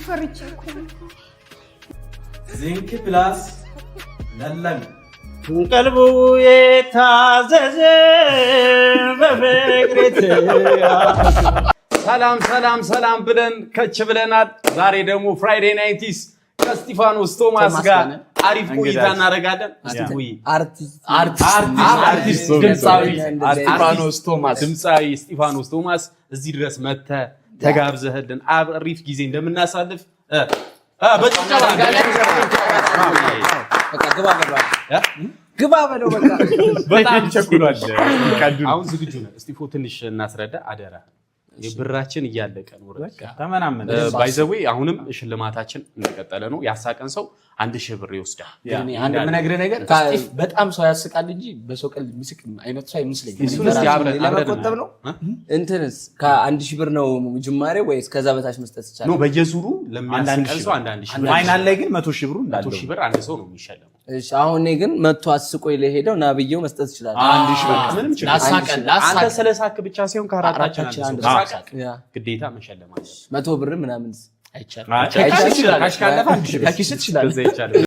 ፈርቼኩ ዚንክ ፕላስ ለለም ቀልቡ የታዘዘ በፍቅርት ሰላም ብለን ከች ብለናል። ዛሬ ደግሞ ፍራይዴ ናይቲስ ከስቲፋኖስ ቶማስ ጋር አሪፍ ቆይታ እናደርጋለን። አርቲስት ድምፃዊ ስቲፋኖስ ቶማስ እዚህ ድረስ መጥተህ ተጋብዘህልን አሪፍ ጊዜ እንደምናሳልፍ ግባ በለው በቃ በጣም ቸኩሏል። አሁን ዝግጁ ነህ? እስቲፎ ትንሽ እናስረዳ አደራ። የብራችን እያለቀ ነው። በቃ ተመናመን ባይ ዘ ዌይ አሁንም ሽልማታችን እንደቀጠለ ነው። ያሳቀን ሰው 1000 ብር ይወስዳል። አንድ የምነግርህ ነገር በጣም ሰው ያስቃል እንጂ በሰው ቀልድ የሚስቅ አይነት ሰው አይመስለኝም። እሱንስ ለመቆጠብ ነው። እንትንስ ከ1000 ብር ነው ጅማሬ ወይስ ከዛ በታች መስጠት ይቻላል? ነው በየዙሩ ለሚያስቀን ሰው 1000 ብር ፋይናል ላይ ግን 100,000 ብር እንዳለው 100,000 ብር አንድ ሰው ነው የሚሸለመው። እሺ አሁን እኔ ግን መጥቶ አስቆይ ለሄደው ና ብዬው መስጠት ይችላል። 1000 ብር ምንም ችግር ላሳቀን አንተ ስለሳቅ ብቻ ሳይሆን ከአራታችን አንድ ሰው ሳቅ ግዴታ መሸለም አለ። 100 ብር ምናምን አይቻልም። ካሽ ካለፈ 1000 ብር ካሽ ይችላል።